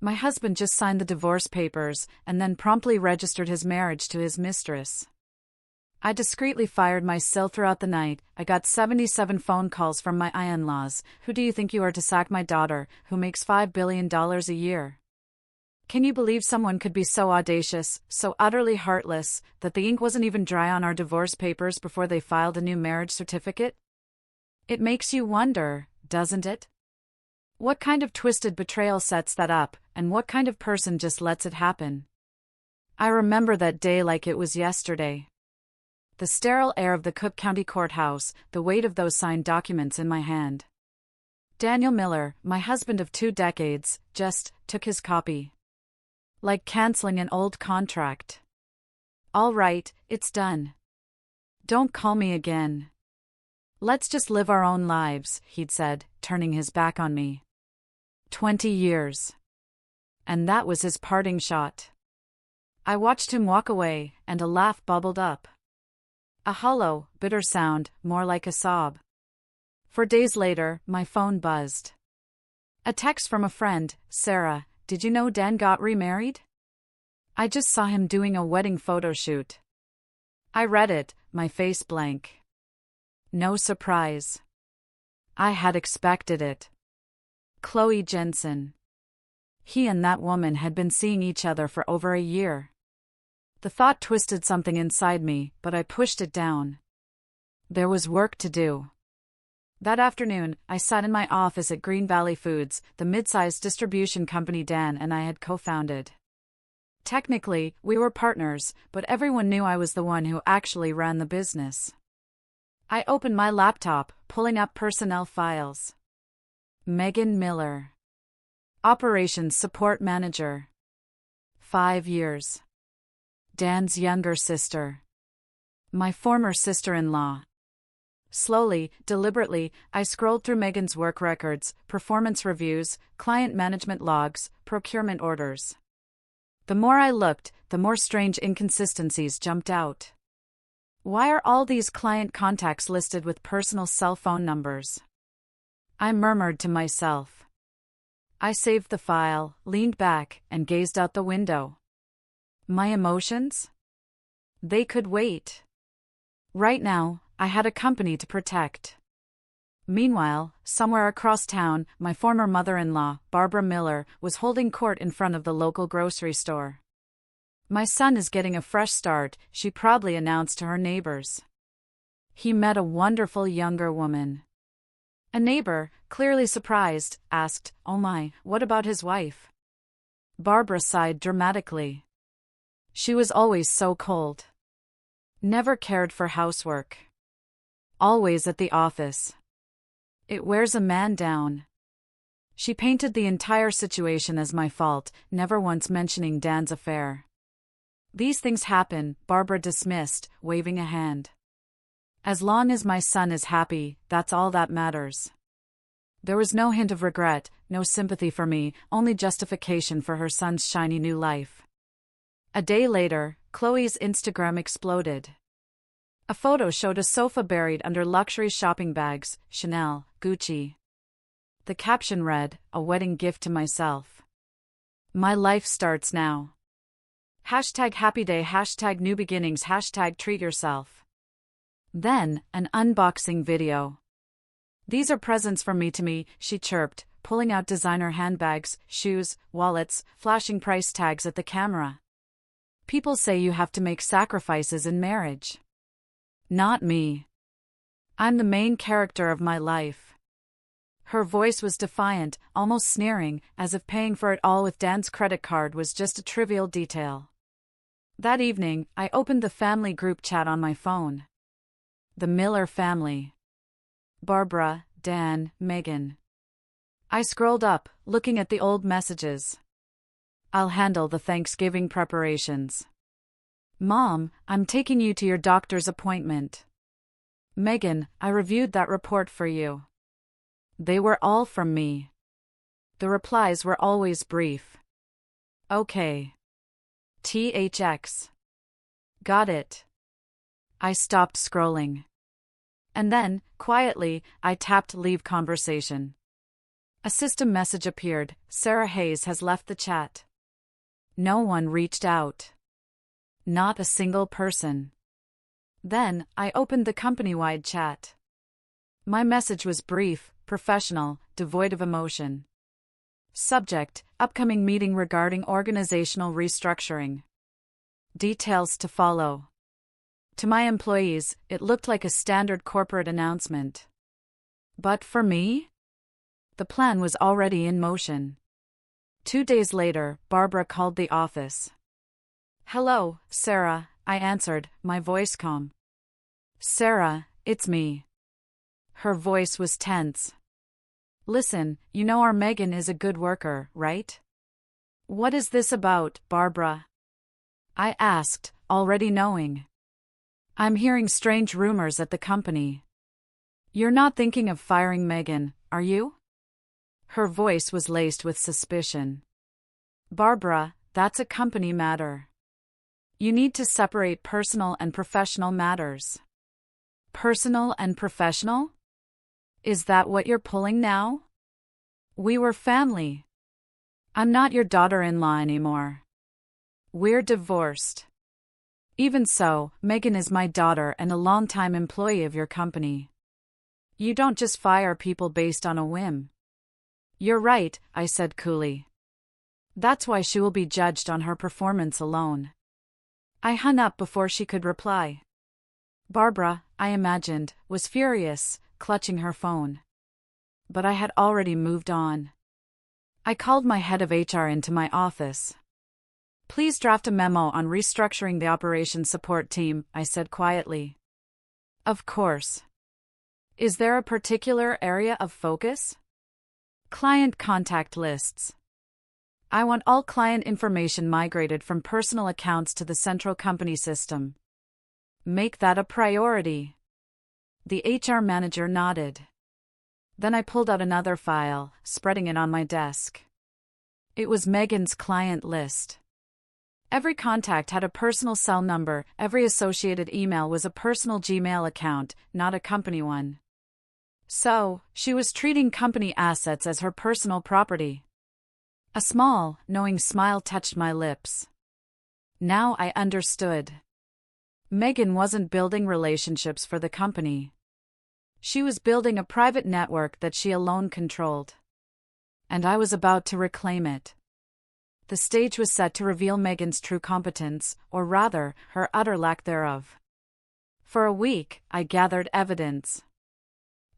My husband just signed the divorce papers and then promptly registered his marriage to his mistress. I discreetly fired my SIL throughout the night. I got 77 phone calls from my in-laws. Who do you think you are to sack my daughter, who makes $5 billion a year? Can you believe someone could be so audacious, so utterly heartless, that the ink wasn't even dry on our divorce papers before they filed a new marriage certificate? It makes you wonder, doesn't it? What kind of twisted betrayal sets that up, and what kind of person just lets it happen? I remember that day like it was yesterday. The sterile air of the Cook County Courthouse, the weight of those signed documents in my hand. Daniel Miller, my husband of 2 decades, just took his copy. Like canceling an old contract. All right, it's done. Don't call me again. Let's just live our own lives, he'd said, turning his back on me. 20 years. And that was his parting shot. I watched him walk away, and a laugh bubbled up. A hollow, bitter sound, more like a sob. For days later, my phone buzzed. A text from a friend, Sarah. Did you know Dan got remarried? I just saw him doing a wedding photo shoot. I read it, my face blank. No surprise. I had expected it. Chloe Jensen. He and that woman had been seeing each other for over a year. The thought twisted something inside me, but I pushed it down. There was work to do. That afternoon, I sat in my office at Green Valley Foods, the mid-sized distribution company Dan and I had co-founded. Technically, we were partners, but everyone knew I was the one who actually ran the business. I opened my laptop, pulling up personnel files. Megan Miller. Operations Support Manager. 5 years. Dan's younger sister. My former sister-in-law. Slowly, deliberately, I scrolled through Megan's work records, performance reviews, client management logs, procurement orders. The more I looked, the more strange inconsistencies jumped out. Why are all these client contacts listed with personal cell phone numbers? I murmured to myself. I saved the file, leaned back, and gazed out the window. My emotions? They could wait. Right now, I had a company to protect. Meanwhile, somewhere across town, my former mother-in-law, Barbara Miller, was holding court in front of the local grocery store. My son is getting a fresh start, she proudly announced to her neighbors. He met a wonderful younger woman. A neighbor, clearly surprised, asked, "Oh my, what about his wife?" Barbara sighed dramatically. She was always so cold. Never cared for housework. Always at the office. It wears a man down. She painted the entire situation as my fault, never once mentioning Dan's affair. These things happen, Barbara dismissed, waving a hand. As long as my son is happy, that's all that matters. There was no hint of regret, no sympathy for me, only justification for her son's shiny new life. A day later, Chloe's Instagram exploded. A photo showed a sofa buried under luxury shopping bags, Chanel, Gucci. The caption read, "A wedding gift to myself. My life starts now. #happy day, #new beginnings, #treat yourself." Then, an unboxing video. "These are presents from me to me," she chirped, pulling out designer handbags, shoes, wallets, flashing price tags at the camera. People say you have to make sacrifices in marriage. Not me. I'm the main character of my life. Her voice was defiant, almost sneering, as if paying for it all with Dan's credit card was just a trivial detail. That evening, I opened the family group chat on my phone. The Miller family. Barbara, Dan, Megan. I scrolled up, looking at the old messages. "I'll handle the Thanksgiving preparations." "Mom, I'm taking you to your doctor's appointment." "Megan, I reviewed that report for you." They were all from me. The replies were always brief. "Okay. THX. Got it." I stopped scrolling. And then, quietly, I tapped leave conversation. A system message appeared. Sarah Hayes has left the chat. No one reached out. Not a single person. Then, I opened the company-wide chat. My message was brief, professional, devoid of emotion. Subject: upcoming meeting regarding organizational restructuring. Details to follow. To my employees, it looked like a standard corporate announcement. But for me? The plan was already in motion. 2 days later, Barbara called the office. "Hello, Sarah," I answered, my voice calm. "Sarah, it's me." Her voice was tense. "Listen, you know our Megan is a good worker, right?" "What is this about, Barbara?" I asked, already knowing. "I'm hearing strange rumors at the company." "You're not thinking of firing Megan, are you?" Her voice was laced with suspicion. "Barbara, that's a company matter. You need to separate personal and professional matters." "Personal and professional? Is that what you're pulling now?" "We were family. I'm not your daughter-in-law anymore. We're divorced." "Even so, Megan is my daughter and a longtime employee of your company. You don't just fire people based on a whim." "You're right," I said coolly. "That's why she will be judged on her performance alone." I hung up before she could reply. Barbara, I imagined, was furious, clutching her phone. But I had already moved on. I called my head of HR into my office. "Please draft a memo on restructuring the operations support team," I said quietly. "Of course. Is there a particular area of focus?" "Client contact lists. I want all client information migrated from personal accounts to the central company system." "Make that a priority." The HR manager nodded. Then I pulled out another file, spreading it on my desk. It was Megan's client list. Every contact had a personal cell number, every associated email was a personal Gmail account, not a company one. So, she was treating company assets as her personal property. A small, knowing smile touched my lips. Now I understood. Megan wasn't building relationships for the company. She was building a private network that she alone controlled. And I was about to reclaim it. The stage was set to reveal Megan's true competence, or rather, her utter lack thereof. For a week, I gathered evidence.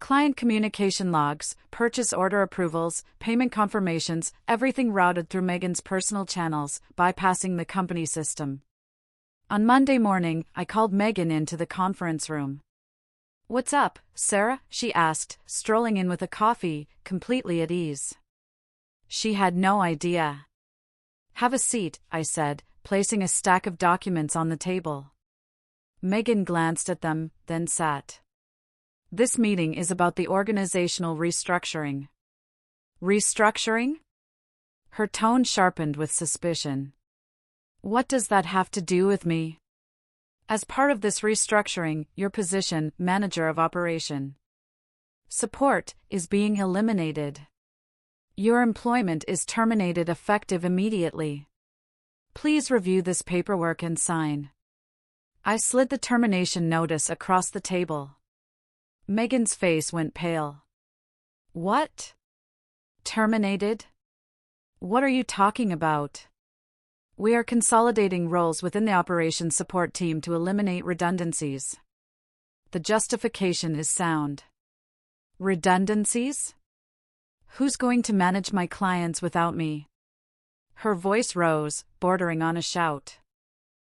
Client communication logs, purchase order approvals, payment confirmations, everything routed through Megan's personal channels, bypassing the company system. On Monday morning, I called Megan into the conference room. "What's up, Sarah?" she asked, strolling in with a coffee, completely at ease. She had no idea. "Have a seat," I said, placing a stack of documents on the table. Megan glanced at them, then sat. "This meeting is about the organizational restructuring." "Restructuring?" Her tone sharpened with suspicion. "What does that have to do with me?" "As part of this restructuring, your position, manager of operation support, is being eliminated. Your employment is terminated effective immediately. Please review this paperwork and sign." I slid the termination notice across the table. Megan's face went pale. "What? Terminated? What are you talking about?" "We are consolidating roles within the operations support team to eliminate redundancies. The justification is sound." "Redundancies? Who's going to manage my clients without me?" Her voice rose, bordering on a shout.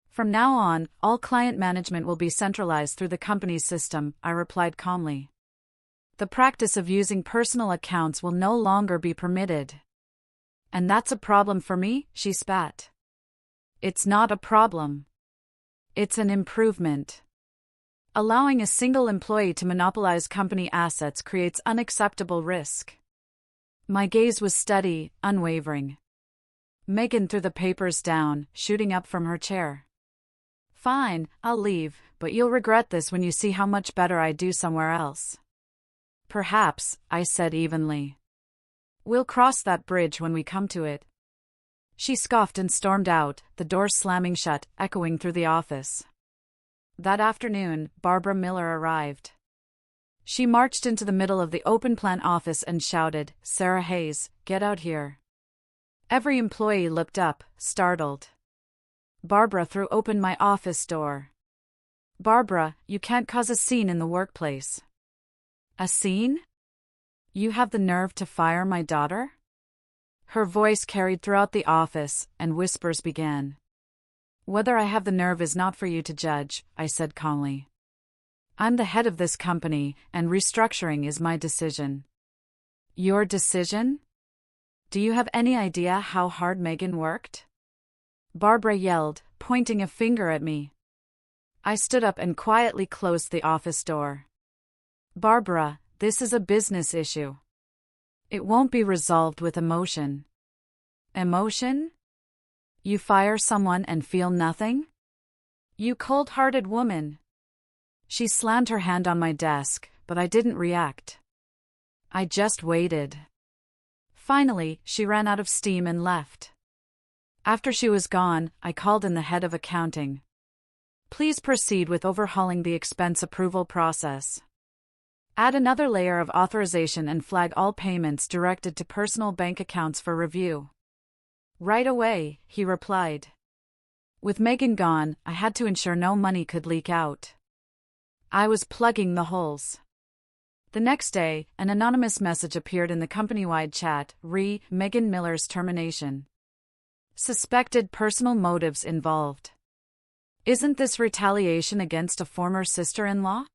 "From now on, all client management will be centralized through the company's system," I replied calmly. "The practice of using personal accounts will no longer be permitted." "And that's a problem for me?" she spat. "It's not a problem. It's an improvement. Allowing a single employee to monopolize company assets creates unacceptable risk." My gaze was steady, unwavering. Megan threw the papers down, shooting up from her chair. "Fine, I'll leave, but you'll regret this when you see how much better I do somewhere else." "Perhaps," I said evenly. We'll cross that bridge when we come to it. She scoffed and stormed out, the door slamming shut, echoing through the office. That afternoon, Barbara Miller arrived. She marched into the middle of the open plan office and shouted, "Sarah Hayes, get out here." Every employee looked up, startled. Barbara threw open my office door. "Barbara, you can't cause a scene in the workplace." "A scene? You have the nerve to fire my daughter?" Her voice carried throughout the office, and whispers began. "Whether I have the nerve is not for you to judge," I said calmly. "I'm the head of this company, and restructuring is my decision." "Your decision? Do you have any idea how hard Megan worked?" Barbara yelled, pointing a finger at me. I stood up and quietly closed the office door. "Barbara, this is a business issue. It won't be resolved with emotion." "Emotion? You fire someone and feel nothing? You cold-hearted woman." She slammed her hand on my desk, but I didn't react. I just waited. Finally, she ran out of steam and left. After she was gone, I called in the head of accounting. "Please proceed with overhauling the expense approval process. Add another layer of authorization and flag all payments directed to personal bank accounts for review." "Right away," he replied. With Megan gone, I had to ensure no money could leak out. I was plugging the holes. The next day, an anonymous message appeared in the company-wide chat, Megan Miller's termination. Suspected personal motives involved. Isn't this retaliation against a former sister-in-law?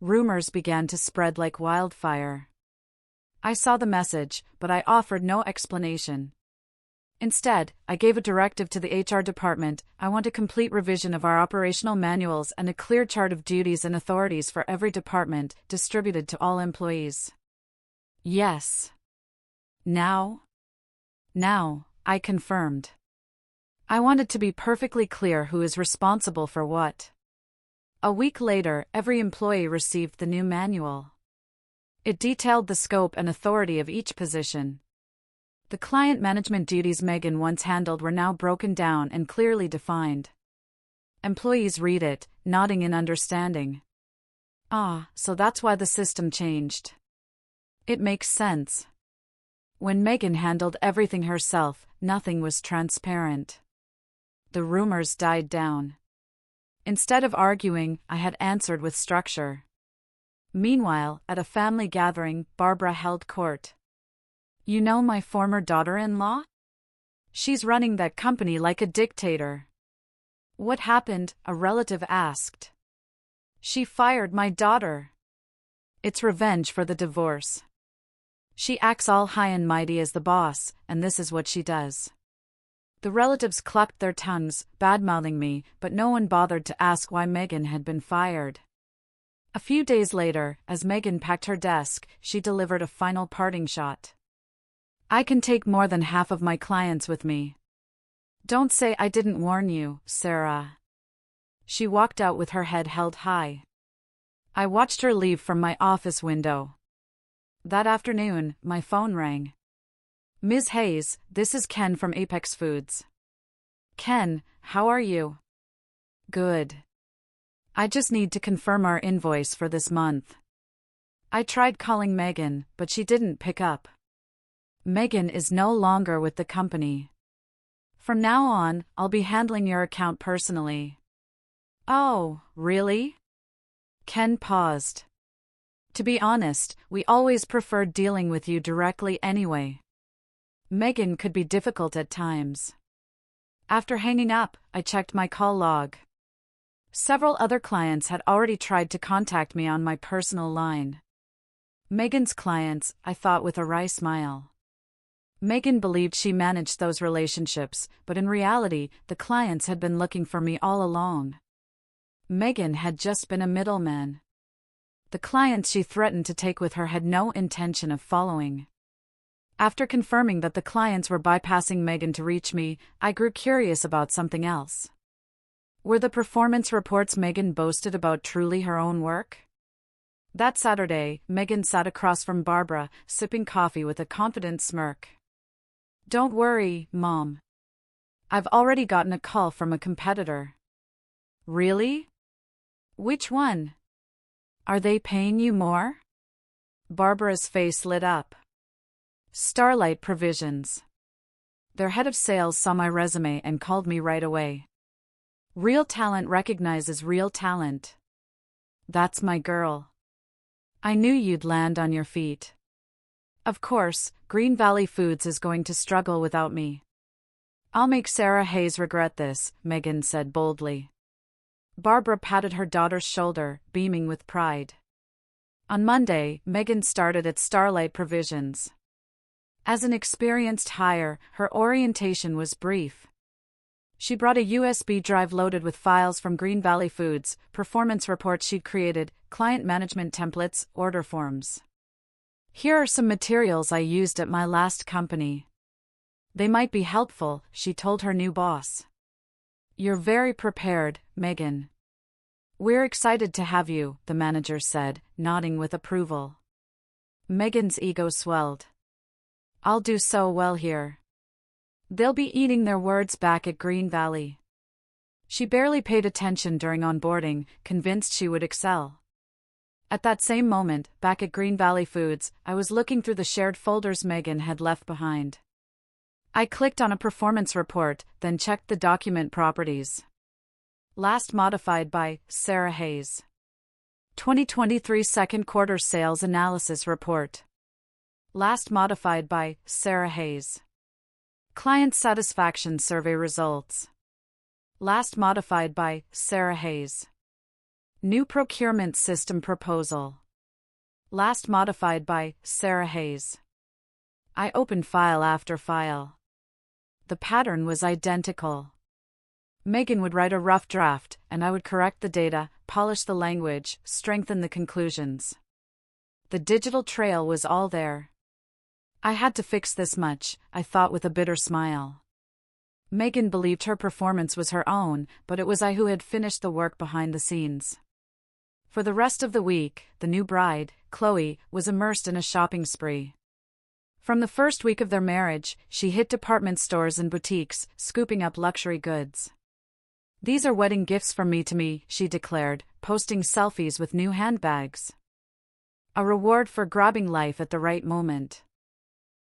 Rumors began to spread like wildfire. I saw the message, but I offered no explanation. Instead, I gave a directive to the HR department. "I want a complete revision of our operational manuals and a clear chart of duties and authorities for every department, distributed to all employees." "Yes. Now?" "Now," I confirmed. I wanted to be perfectly clear who is responsible for what. A week later, every employee received the new manual. It detailed the scope and authority of each position. The client management duties Megan once handled were now broken down and clearly defined. Employees read it, nodding in understanding. "Ah, so that's why the system changed. It makes sense." When Megan handled everything herself, nothing was transparent. The rumors died down. Instead of arguing, I had answered with structure. Meanwhile, at a family gathering, Barbara held court. "You know my former daughter-in-law? She's running that company like a dictator." "What happened?" a relative asked. "She fired my daughter. It's revenge for the divorce. She acts all high and mighty as the boss, and this is what she does." The relatives clucked their tongues, bad-mouthing me, but no one bothered to ask why Megan had been fired. A few days later, as Megan packed her desk, she delivered a final parting shot. "I can take more than half of my clients with me. Don't say I didn't warn you, Sarah." She walked out with her head held high. I watched her leave from my office window. That afternoon, my phone rang. "Ms. Hayes, this is Ken from Apex Foods." "Ken, how are you?" "Good. I just need to confirm our invoice for this month." I tried calling Megan, but she didn't pick up. "Megan is no longer with the company. From now on, I'll be handling your account personally." "Oh, really?" Ken paused. "To be honest, we always preferred dealing with you directly anyway. Megan could be difficult at times." After hanging up, I checked my call log. Several other clients had already tried to contact me on my personal line. Megan's clients, I thought with a wry smile. Megan believed she managed those relationships, but in reality, the clients had been looking for me all along. Megan had just been a middleman. The clients she threatened to take with her had no intention of following. After confirming that the clients were bypassing Megan to reach me, I grew curious about something else. Were the performance reports Megan boasted about truly her own work? That Saturday, Megan sat across from Barbara, sipping coffee with a confident smirk. "Don't worry, Mom. I've already gotten a call from a competitor." "Really? Which one? Are they paying you more?" Barbara's face lit up. "Starlight Provisions. Their head of sales saw my resume and called me right away. Real talent recognizes real talent. That's my girl. I knew you'd land on your feet. Of course, Green Valley Foods is going to struggle without me. I'll make Sarah Hayes regret this," Megan said boldly. Barbara patted her daughter's shoulder, beaming with pride. On Monday, Megan started at Starlight Provisions. As an experienced hire, her orientation was brief. She brought a USB drive loaded with files from Green Valley Foods, performance reports she'd created, client management templates, order forms. "Here are some materials I used at my last company. They might be helpful," she told her new boss. "You're very prepared, Megan. We're excited to have you," the manager said, nodding with approval. Megan's ego swelled. "I'll do so well here. They'll be eating their words back at Green Valley." She barely paid attention during onboarding, convinced she would excel. At that same moment, back at Green Valley Foods, I was looking through the shared folders Megan had left behind. I clicked on a performance report, then checked the document properties. Last modified by Sarah Hayes. 2023 second quarter sales analysis report. Last modified by Sarah Hayes. Client satisfaction survey results. Last modified by Sarah Hayes. New procurement system proposal. Last modified by Sarah Hayes. I opened file after file. The pattern was identical. Megan would write a rough draft, and I would correct the data, polish the language, strengthen the conclusions. The digital trail was all there. I had to fix this much, I thought with a bitter smile. Megan believed her performance was her own, but it was I who had finished the work behind the scenes. For the rest of the week, the new bride, Chloe, was immersed in a shopping spree. From the first week of their marriage, she hit department stores and boutiques, scooping up luxury goods. "These are wedding gifts from me to me," she declared, posting selfies with new handbags. "A reward for grabbing life at the right moment.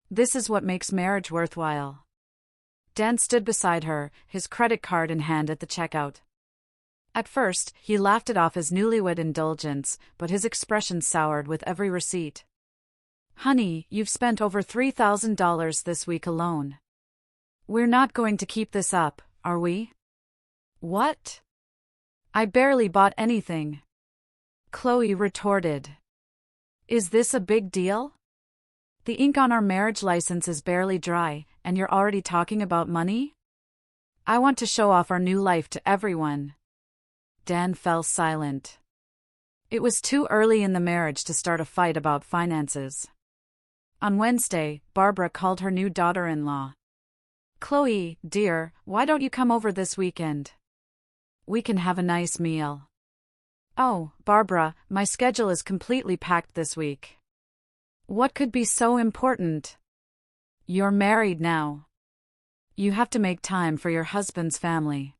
This is what makes marriage worthwhile." Dan stood beside her, his credit card in hand at the checkout. At first, he laughed it off as newlywed indulgence, but his expression soured with every receipt. "Honey, you've spent over $3,000 this week alone. We're not going to keep this up, are we?" "What? I barely bought anything," Chloe retorted. "Is this a big deal? The ink on our marriage license is barely dry, and you're already talking about money? I want to show off our new life to everyone." Dan fell silent. It was too early in the marriage to start a fight about finances. On Wednesday, Barbara called her new daughter-in-law. "Chloe, dear, why don't you come over this weekend? We can have a nice meal." "Oh, Barbara, my schedule is completely packed this week." "What could be so important? You're married now. You have to make time for your husband's family."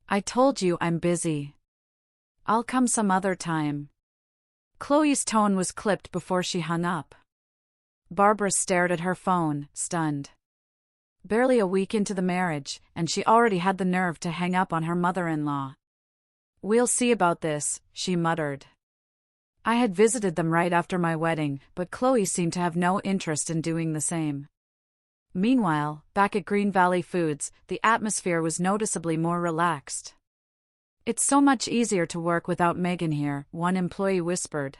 "I told you I'm busy. I'll come some other time." Chloe's tone was clipped before she hung up. Barbara stared at her phone, stunned. Barely a week into the marriage, and she already had the nerve to hang up on her mother-in-law. "We'll see about this," she muttered. I had visited them right after my wedding, but Chloe seemed to have no interest in doing the same. Meanwhile, back at Green Valley Foods, the atmosphere was noticeably more relaxed. "It's so much easier to work without Megan here," one employee whispered.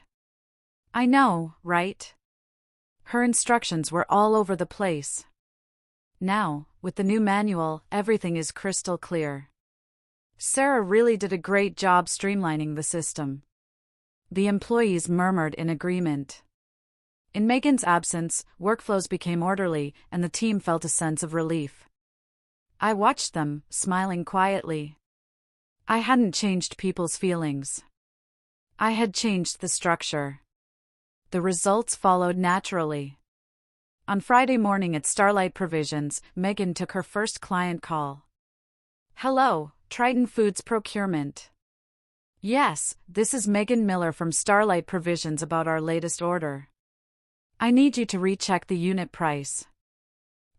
"I know, right? Her instructions were all over the place. Now, with the new manual, everything is crystal clear. Sarah really did a great job streamlining the system." The employees murmured in agreement. In Megan's absence, workflows became orderly, and the team felt a sense of relief. I watched them, smiling quietly. I hadn't changed people's feelings. I had changed the structure. The results followed naturally. On Friday morning at Starlight Provisions, Megan took her first client call. Hello, Triton Foods Procurement. Yes, this is Megan Miller from Starlight Provisions about our latest order. I need you to recheck the unit price.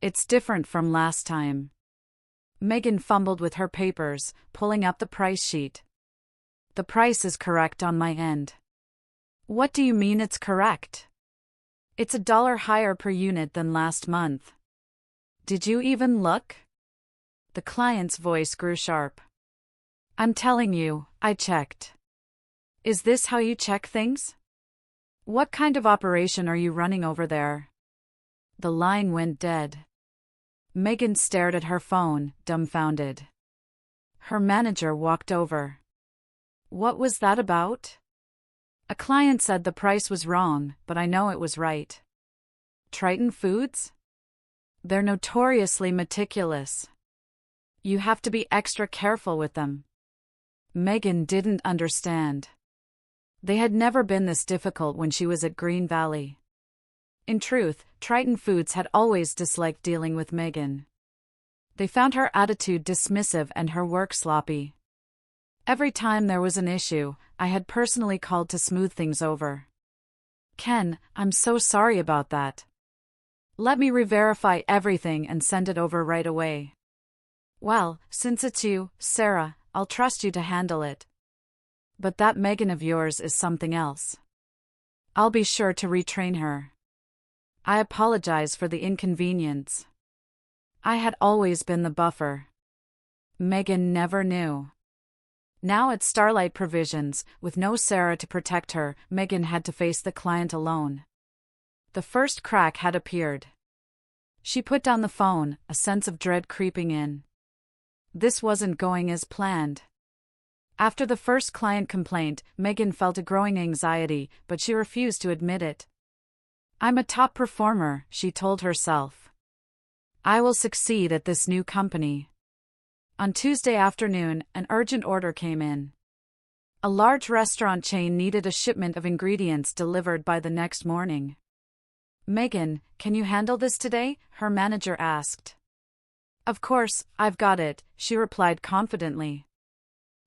It's different from last time. Megan fumbled with her papers, pulling up the price sheet. The price is correct on my end. What do you mean it's correct? It's $1 higher per unit than last month. Did you even look? The client's voice grew sharp. I'm telling you, I checked. Is this how you check things? What kind of operation are you running over there? The line went dead. Megan stared at her phone, dumbfounded. Her manager walked over. What was that about? A client said the price was wrong, but I know it was right. Triton Foods? They're notoriously meticulous. You have to be extra careful with them. Megan didn't understand. They had never been this difficult when she was at Green Valley. In truth, Triton Foods had always disliked dealing with Megan. They found her attitude dismissive and her work sloppy. Every time there was an issue, I had personally called to smooth things over. Ken, I'm so sorry about that. Let me re-verify everything and send it over right away. Well, since it's you, Sarah, I'll trust you to handle it. But that Megan of yours is something else. I'll be sure to retrain her. I apologize for the inconvenience. I had always been the buffer. Megan never knew. Now at Starlight Provisions, with no Sarah to protect her, Megan had to face the client alone. The first crack had appeared. She put down the phone, a sense of dread creeping in. This wasn't going as planned. After the first client complaint, Megan felt a growing anxiety, but she refused to admit it. I'm a top performer, she told herself. I will succeed at this new company. On Tuesday afternoon, an urgent order came in. A large restaurant chain needed a shipment of ingredients delivered by the next morning. Megan, can you handle this today? Her manager asked. Of course, I've got it, she replied confidently.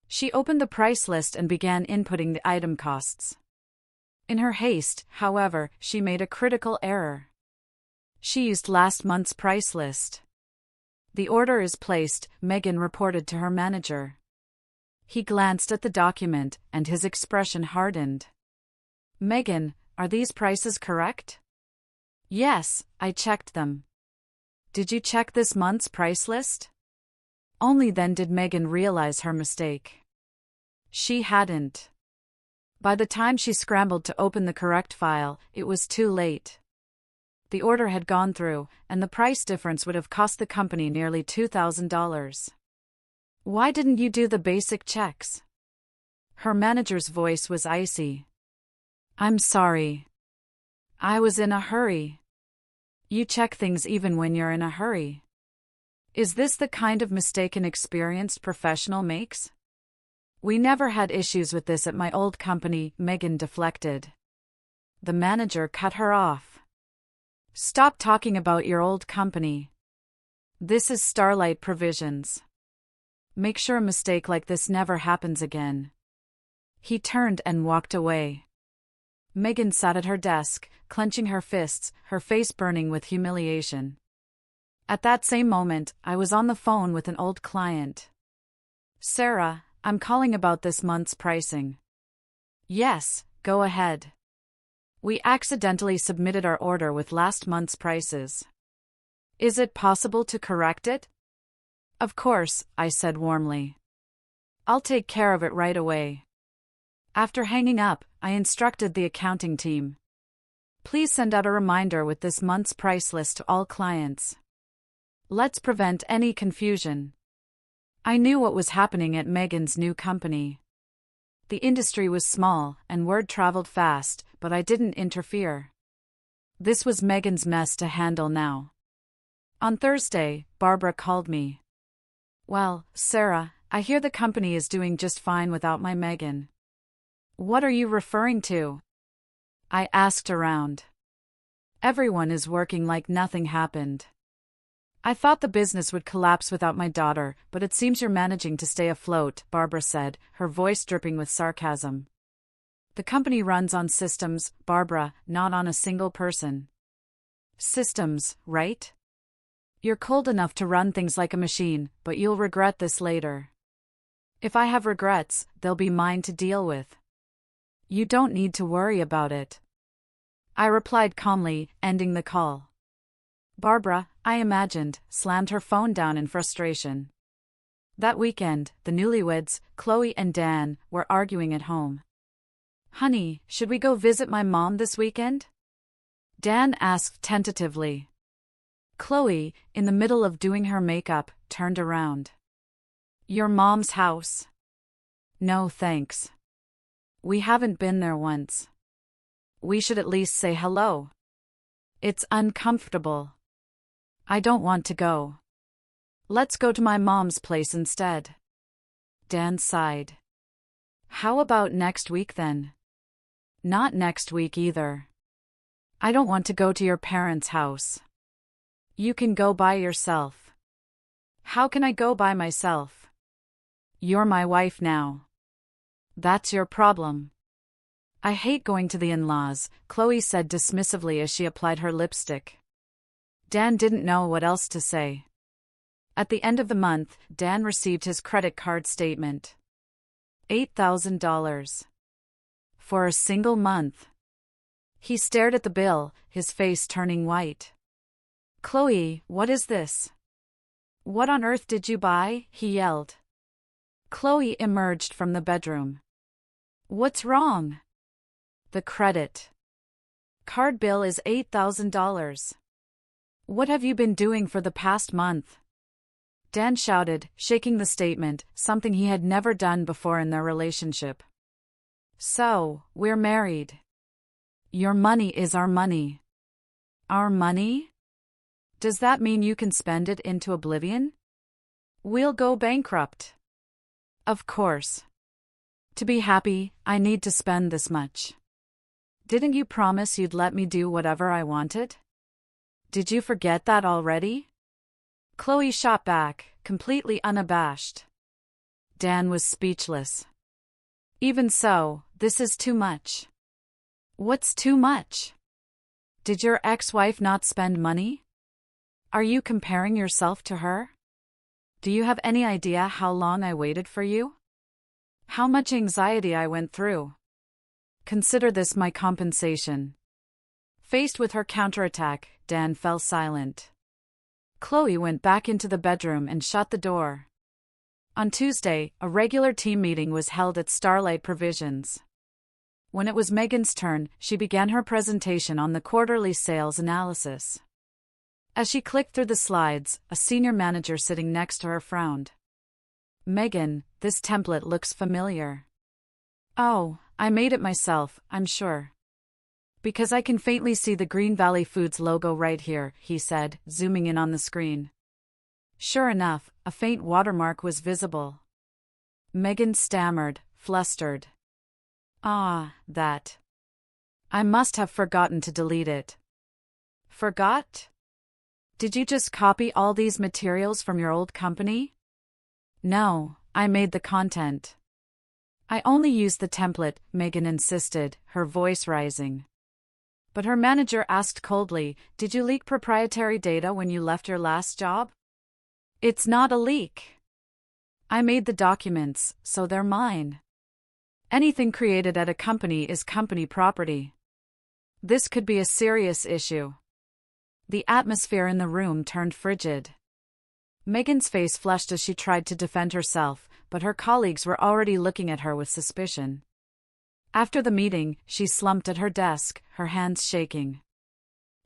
She opened the price list and began inputting the item costs. In her haste, however, she made a critical error. She used last month's price list. The order is placed, Megan reported to her manager. He glanced at the document, and his expression hardened. Megan, are these prices correct? Yes, I checked them. Did you check this month's price list? Only then did Megan realize her mistake. She hadn't. By the time she scrambled to open the correct file, it was too late. The order had gone through, and the price difference would have cost the company nearly $2,000. Why didn't you do the basic checks? Her manager's voice was icy. I'm sorry. I was in a hurry. You check things even when you're in a hurry. Is this the kind of mistake an experienced professional makes? We never had issues with this at my old company, Megan deflected. The manager cut her off. Stop talking about your old company. This is Starlight Provisions. Make sure a mistake like this never happens again. He turned and walked away. Megan sat at her desk, clenching her fists, her face burning with humiliation. At that same moment, I was on the phone with an old client. Sarah, I'm calling about this month's pricing. Yes, go ahead. We accidentally submitted our order with last month's prices. Is it possible to correct it? Of course, I said warmly. I'll take care of it right away. After hanging up, I instructed the accounting team. Please send out a reminder with this month's price list to all clients. Let's prevent any confusion. I knew what was happening at Megan's new company. The industry was small, and word traveled fast, but I didn't interfere. This was Megan's mess to handle now. On Thursday, Barbara called me. Well, Sarah, I hear the company is doing just fine without my Megan. What are you referring to? I asked around. Everyone is working like nothing happened. I thought the business would collapse without my daughter, but it seems you're managing to stay afloat, Barbara said, her voice dripping with sarcasm. The company runs on systems, Barbara, not on a single person. Systems, right? You're cold enough to run things like a machine, but you'll regret this later. If I have regrets, they'll be mine to deal with. You don't need to worry about it. I replied calmly, ending the call. Barbara, I imagined, slammed her phone down in frustration. That weekend, the newlyweds, Chloe and Dan, were arguing at home. Honey, should we go visit my mom this weekend? Dan asked tentatively. Chloe, in the middle of doing her makeup, turned around. Your mom's house? No thanks. We haven't been there once. We should at least say hello. It's uncomfortable. I don't want to go. Let's go to my mom's place instead. Dan sighed. How about next week then? Not next week either. I don't want to go to your parents' house. You can go by yourself. How can I go by myself? You're my wife now. That's your problem. I hate going to the in-laws, Chloe said dismissively as she applied her lipstick. Dan didn't know what else to say. At the end of the month, Dan received his credit card statement. $8,000. For a single month. He stared at the bill, his face turning white. Chloe, what is this? What on earth did you buy? He yelled. Chloe emerged from the bedroom. What's wrong? The credit card bill is $8,000. What have you been doing for the past month? Dan shouted, shaking the statement, something he had never done before in their relationship. So, we're married. Your money is our money. Our money? Does that mean you can spend it into oblivion? We'll go bankrupt. Of course. To be happy, I need to spend this much. Didn't you promise you'd let me do whatever I wanted? Did you forget that already? Chloe shot back, completely unabashed. Dan was speechless. Even so, this is too much. What's too much? Did your ex-wife not spend money? Are you comparing yourself to her? Do you have any idea how long I waited for you? How much anxiety I went through? Consider this my compensation. Faced with her counterattack, Dan fell silent. Chloe went back into the bedroom and shut the door. On Tuesday, a regular team meeting was held at Starlight Provisions. When it was Megan's turn, she began her presentation on the quarterly sales analysis. As she clicked through the slides, a senior manager sitting next to her frowned. Megan, this template looks familiar. Oh, I made it myself, I'm sure. Because I can faintly see the Green Valley Foods logo right here, he said, zooming in on the screen. Sure enough, a faint watermark was visible. Megan stammered, flustered. That. I must have forgotten to delete it. Forgot? Did you just copy all these materials from your old company? No, I made the content. I only used the template, Megan insisted, her voice rising. But her manager asked coldly, did you leak proprietary data when you left your last job? It's not a leak. I made the documents, so they're mine. Anything created at a company is company property. This could be a serious issue. The atmosphere in the room turned frigid. Megan's face flushed as she tried to defend herself, but her colleagues were already looking at her with suspicion. After the meeting, she slumped at her desk, her hands shaking.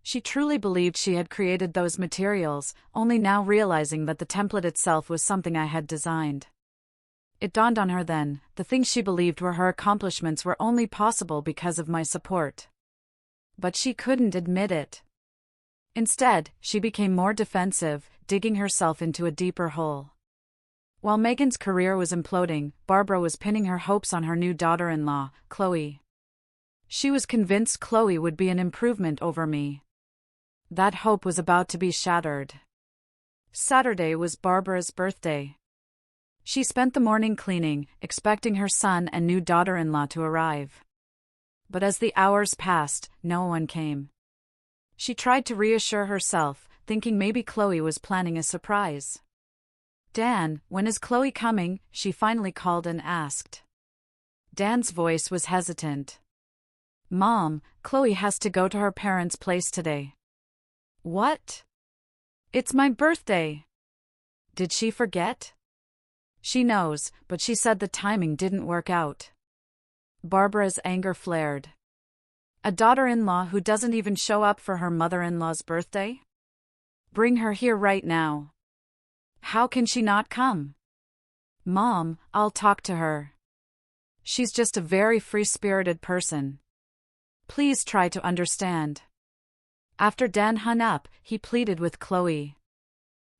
She truly believed she had created those materials, only now realizing that the template itself was something I had designed. It dawned on her then, the things she believed were her accomplishments were only possible because of my support. But she couldn't admit it. Instead, she became more defensive, digging herself into a deeper hole. While Megan's career was imploding, Barbara was pinning her hopes on her new daughter-in-law, Chloe. She was convinced Chloe would be an improvement over me. That hope was about to be shattered. Saturday was Barbara's birthday. She spent the morning cleaning, expecting her son and new daughter-in-law to arrive. But as the hours passed, no one came. She tried to reassure herself, thinking maybe Chloe was planning a surprise. "Dan, when is Chloe coming?" she finally called and asked. Dan's voice was hesitant. "Mom, Chloe has to go to her parents' place today." "What?" "It's my birthday." "Did she forget?" "She knows, but she said the timing didn't work out." Barbara's anger flared. A daughter-in-law who doesn't even show up for her mother-in-law's birthday? Bring her here right now. How can she not come? "Mom, I'll talk to her. She's just a very free-spirited person. Please try to understand." After Dan hung up, he pleaded with Chloe.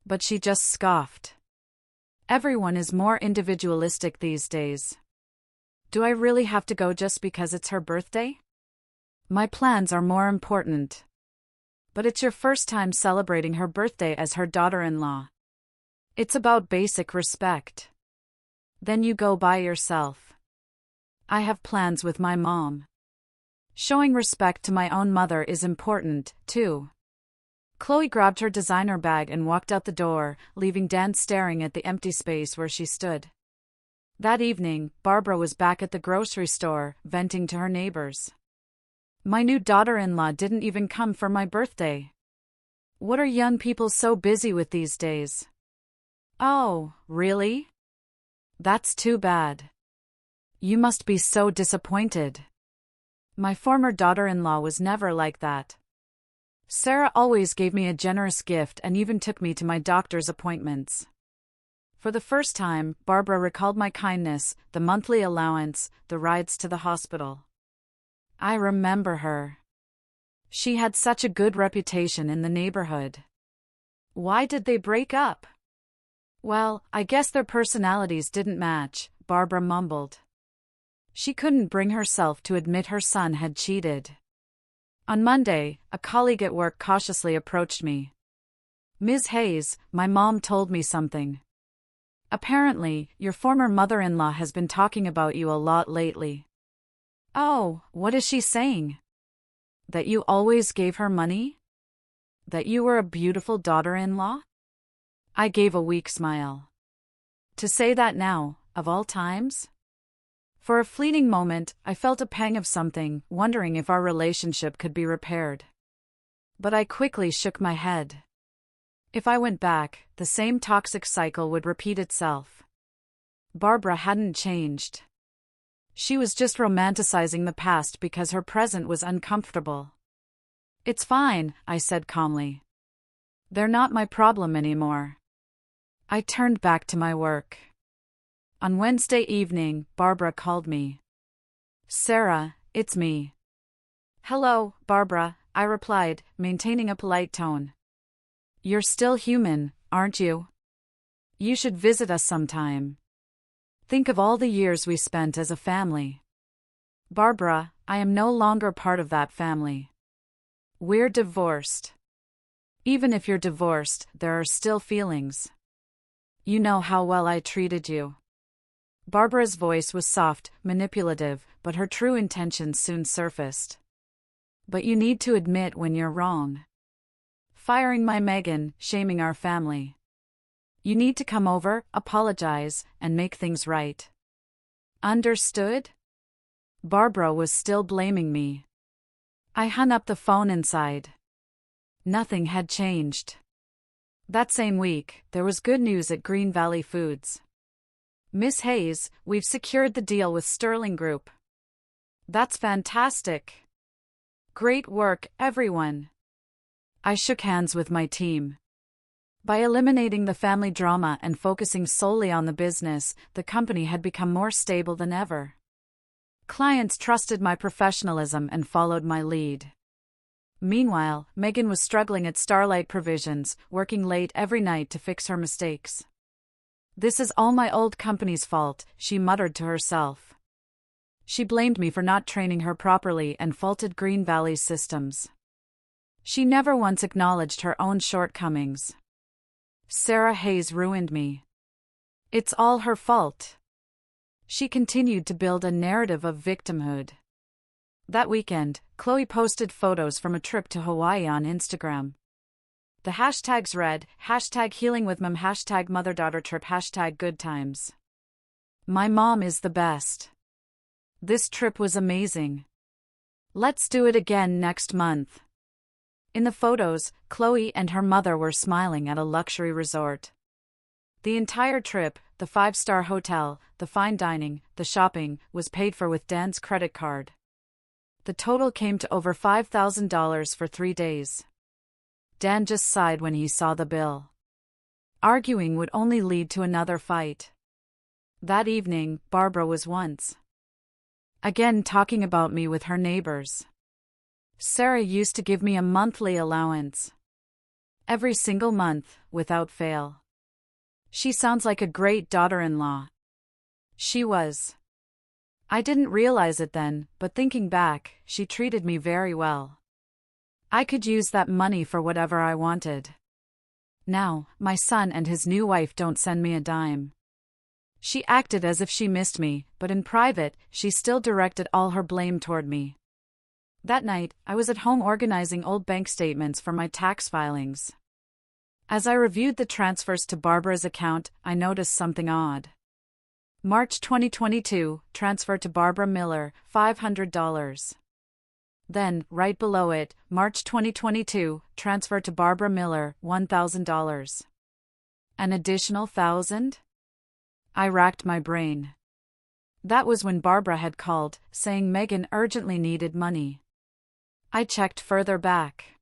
But she just scoffed. "Everyone is more individualistic these days. Do I really have to go just because it's her birthday? My plans are more important." "But it's your first time celebrating her birthday as her daughter-in-law. It's about basic respect. Then you go by yourself." "I have plans with my mom. Showing respect to my own mother is important, too." Chloe grabbed her designer bag and walked out the door, leaving Dan staring at the empty space where she stood. That evening, Barbara was back at the grocery store, venting to her neighbors. "My new daughter-in-law didn't even come for my birthday. What are young people so busy with these days?" "Oh, really? That's too bad. You must be so disappointed. My former daughter-in-law was never like that. Sarah always gave me a generous gift and even took me to my doctor's appointments." For the first time, Barbara recalled my kindness, the monthly allowance, the rides to the hospital. "I remember her. She had such a good reputation in the neighborhood." "Why did they break up?" "Well, I guess their personalities didn't match," Barbara mumbled. She couldn't bring herself to admit her son had cheated. On Monday, a colleague at work cautiously approached me. "Ms. Hayes, my mom told me something. Apparently, your former mother-in-law has been talking about you a lot lately." "Oh, what is she saying?" "That you always gave her money? That you were a beautiful daughter-in-law?" I gave a weak smile. To say that now, of all times? For a fleeting moment, I felt a pang of something, wondering if our relationship could be repaired. But I quickly shook my head. If I went back, the same toxic cycle would repeat itself. Barbara hadn't changed. She was just romanticizing the past because her present was uncomfortable. "It's fine," I said calmly. "They're not my problem anymore." I turned back to my work. On Wednesday evening, Barbara called me. "Sarah, it's me." "Hello, Barbara," I replied, maintaining a polite tone. "You're still human, aren't you? You should visit us sometime. Think of all the years we spent as a family." "Barbara, I am no longer part of that family. We're divorced." "Even if you're divorced, there are still feelings. You know how well I treated you." Barbara's voice was soft, manipulative, but her true intentions soon surfaced. "But you need to admit when you're wrong. Firing my Megan, shaming our family. You need to come over, apologize, and make things right. Understood?" Barbara was still blaming me. I hung up the phone inside. Nothing had changed. That same week, there was good news at Green Valley Foods. "Miss Hayes, we've secured the deal with Sterling Group." "That's fantastic. Great work, everyone." I shook hands with my team. By eliminating the family drama and focusing solely on the business, the company had become more stable than ever. Clients trusted my professionalism and followed my lead. Meanwhile, Megan was struggling at Starlight Provisions, working late every night to fix her mistakes. This is all my old company's fault, she muttered to herself. She blamed me for not training her properly and faulted Green Valley's systems. She never once acknowledged her own shortcomings. Sarah Hayes ruined me. It's all her fault. She continued to build a narrative of victimhood. That weekend, Chloe posted photos from a trip to Hawaii on Instagram. The hashtags read, #HealingWithMom, #MotherDaughterTrip, #GoodTimes. My mom is the best. This trip was amazing. Let's do it again next month. In the photos, Chloe and her mother were smiling at a luxury resort. The entire trip, the 5-star hotel, the fine dining, the shopping, was paid for with Dan's credit card. The total came to over $5,000 for 3 days. Dan just sighed when he saw the bill. Arguing would only lead to another fight. That evening, Barbara was once again talking about me with her neighbors. Sarah used to give me a monthly allowance. Every single month, without fail. She sounds like a great daughter-in-law. She was. I didn't realize it then, but thinking back, she treated me very well. I could use that money for whatever I wanted. Now, my son and his new wife don't send me a dime. She acted as if she missed me, but in private, she still directed all her blame toward me. That night, I was at home organizing old bank statements for my tax filings. As I reviewed the transfers to Barbara's account, I noticed something odd. March 2022, transfer to Barbara Miller, $500. Then, right below it, March 2022, transfer to Barbara Miller, $1,000. An additional $1,000? I racked my brain. That was when Barbara had called, saying Megan urgently needed money. I checked further back.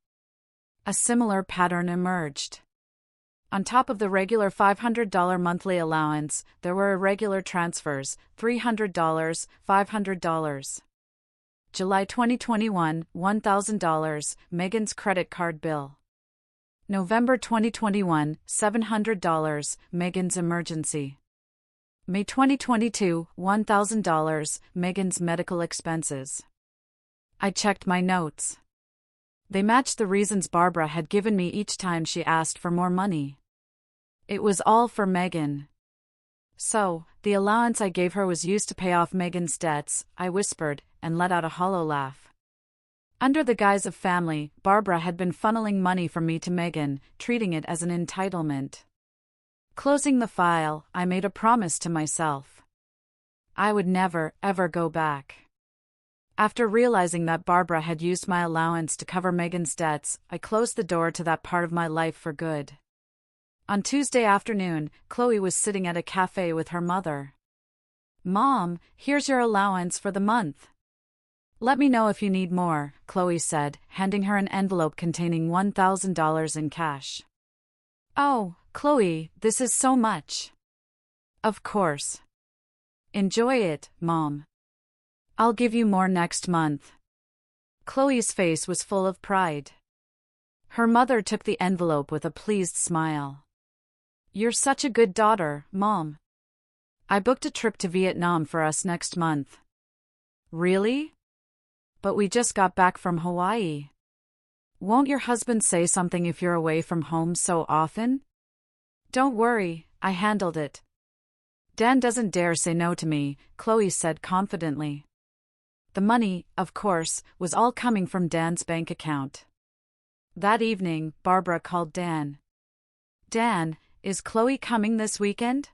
A similar pattern emerged. On top of the regular $500 monthly allowance, there were irregular transfers, $300, $500. July 2021, $1,000, Megan's credit card bill. November 2021, $700, Megan's emergency. May 2022, $1,000, Megan's medical expenses. I checked my notes. They matched the reasons Barbara had given me each time she asked for more money. It was all for Megan. So, the allowance I gave her was used to pay off Megan's debts, I whispered, and let out a hollow laugh. Under the guise of family, Barbara had been funneling money from me to Megan, treating it as an entitlement. Closing the file, I made a promise to myself. I would never, ever go back. After realizing that Barbara had used my allowance to cover Megan's debts, I closed the door to that part of my life for good. On Tuesday afternoon, Chloe was sitting at a cafe with her mother. "Mom, here's your allowance for the month. Let me know if you need more," Chloe said, handing her an envelope containing $1,000 in cash. "Oh, Chloe, this is so much." "Of course. Enjoy it, Mom. I'll give you more next month." Chloe's face was full of pride. Her mother took the envelope with a pleased smile. "You're such a good daughter, Mom. I booked a trip to Vietnam for us next month." "Really? But we just got back from Hawaii. Won't your husband say something if you're away from home so often?" "Don't worry, I handled it. Dan doesn't dare say no to me," Chloe said confidently. The money, of course, was all coming from Dan's bank account. That evening, Barbara called Dan. "Dan, is Chloe coming this weekend?"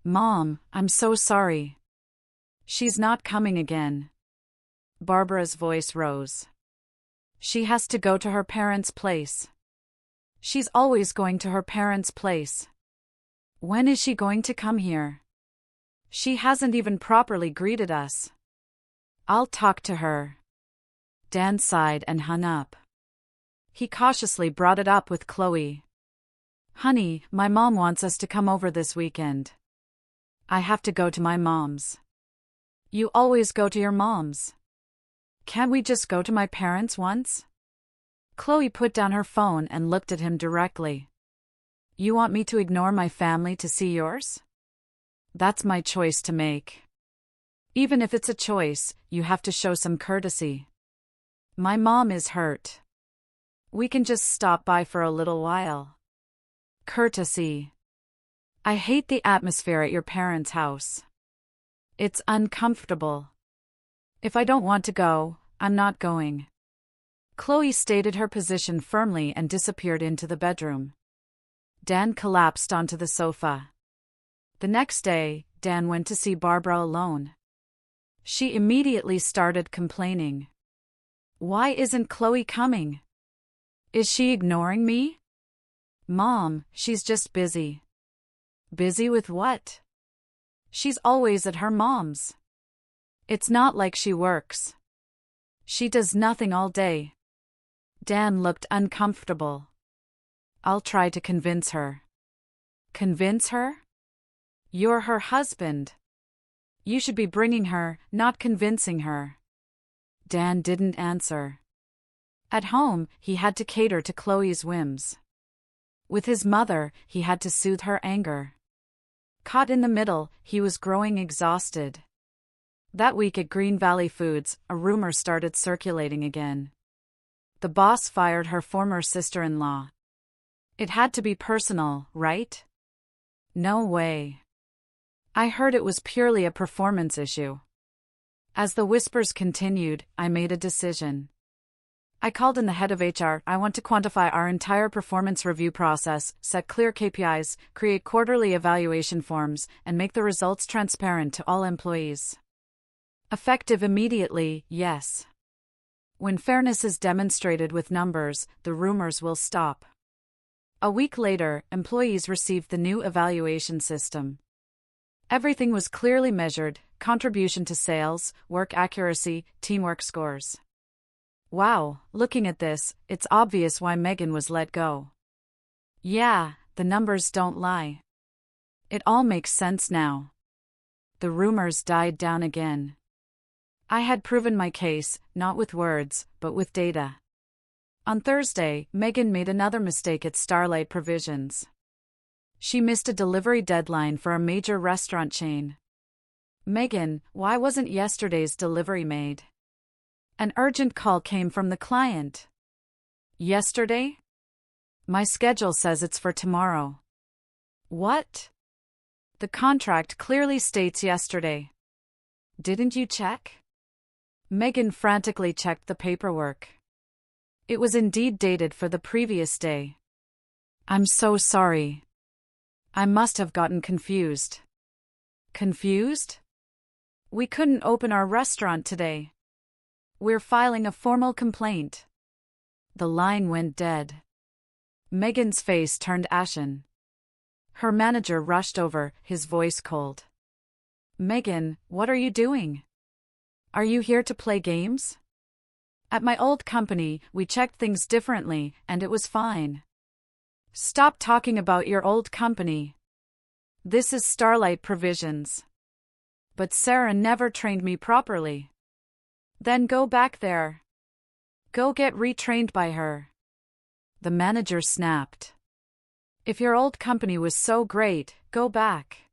"Mom, I'm so sorry. She's not coming again." Barbara's voice rose. "She has to go to her parents' place." "She's always going to her parents' place. When is she going to come here? She hasn't even properly greeted us." "I'll talk to her." Dan sighed and hung up. He cautiously brought it up with Chloe. "Honey, my mom wants us to come over this weekend." "I have to go to my mom's." "You always go to your mom's. Can't we just go to my parents once?" Chloe put down her phone and looked at him directly. You want me to ignore my family to see yours? That's my choice to make. Even if it's a choice, you have to show some courtesy. My mom is hurt. We can just stop by for a little while. Courtesy. I hate the atmosphere at your parents' house. It's uncomfortable. If I don't want to go, I'm not going. Chloe stated her position firmly and disappeared into the bedroom. Dan collapsed onto the sofa. The next day, Dan went to see Barbara alone. She immediately started complaining. Why isn't Chloe coming? Is she ignoring me? Mom, she's just busy. Busy with what? She's always at her mom's. It's not like she works. She does nothing all day. Dan looked uncomfortable. I'll try to convince her. Convince her? You're her husband. You should be bringing her, not convincing her. Dan didn't answer. At home, he had to cater to Chloe's whims. With his mother, he had to soothe her anger. Caught in the middle, he was growing exhausted. That week at Green Valley Foods, a rumor started circulating again. The boss fired her former sister-in-law. It had to be personal, right? No way. I heard it was purely a performance issue. As the whispers continued, I made a decision. I called in the head of HR. I want to quantify our entire performance review process, set clear KPIs, create quarterly evaluation forms, and make the results transparent to all employees. Effective immediately, yes. When fairness is demonstrated with numbers, the rumors will stop. A week later, employees received the new evaluation system. Everything was clearly measured: contribution to sales, work accuracy, teamwork scores. Wow, looking at this, it's obvious why Megan was let go. Yeah, the numbers don't lie. It all makes sense now. The rumors died down again. I had proven my case, not with words, but with data. On Thursday, Megan made another mistake at Starlight Provisions. She missed a delivery deadline for a major restaurant chain. Megan, why wasn't yesterday's delivery made? An urgent call came from the client. Yesterday? My schedule says it's for tomorrow. What? The contract clearly states yesterday. Didn't you check? Megan frantically checked the paperwork. It was indeed dated for the previous day. I'm so sorry. I must have gotten confused. Confused? We couldn't open our restaurant today. We're filing a formal complaint. The line went dead. Megan's face turned ashen. Her manager rushed over, his voice cold. Megan, what are you doing? Are you here to play games? At my old company, we checked things differently, and it was fine. Stop talking about your old company. This is Starlight Provisions. But Sarah never trained me properly. Then go back there. Go get retrained by her. The manager snapped. If your old company was so great, go back.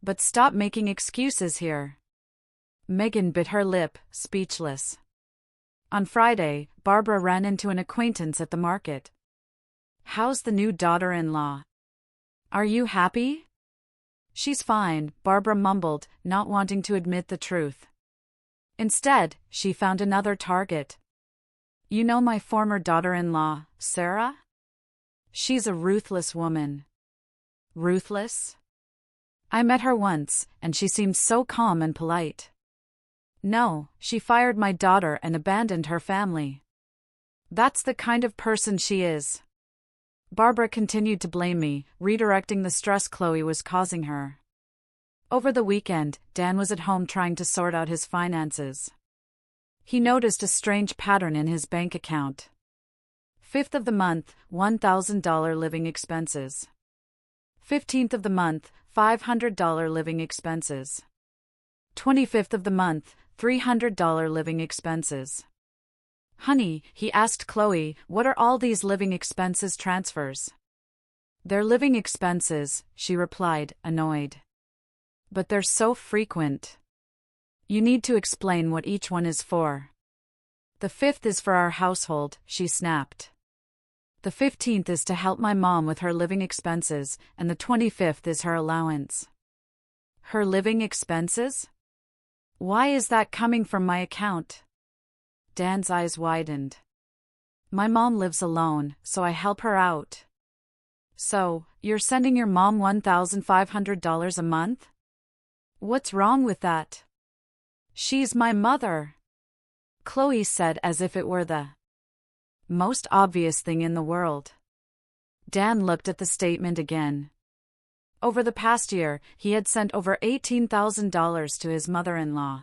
But stop making excuses here. Megan bit her lip, speechless. On Friday, Barbara ran into an acquaintance at the market. How's the new daughter-in-law? Are you happy? She's fine, Barbara mumbled, not wanting to admit the truth. Instead, she found another target. You know my former daughter-in-law, Sarah? She's a ruthless woman. Ruthless? I met her once, and she seemed so calm and polite. No, she fired my daughter and abandoned her family. That's the kind of person she is. Barbara continued to blame me, redirecting the stress Chloe was causing her. Over the weekend, Dan was at home trying to sort out his finances. He noticed a strange pattern in his bank account. 5th of the month, $1,000 living expenses. 15th of the month, $500 living expenses. 25th of the month, $300 living expenses. Honey, he asked Chloe, what are all these living expenses transfers? They're living expenses, she replied, annoyed. But they're so frequent. You need to explain what each one is for. The 5th is for our household, she snapped. The 15th is to help my mom with her living expenses, and the 25th is her allowance. Her living expenses? Why is that coming from my account? Dan's eyes widened. My mom lives alone, so I help her out. So, you're sending your mom $1,500 a month? What's wrong with that? She's my mother, Chloe said as if it were the most obvious thing in the world. Dan looked at the statement again. Over the past year, he had sent over $18,000 to his mother-in-law.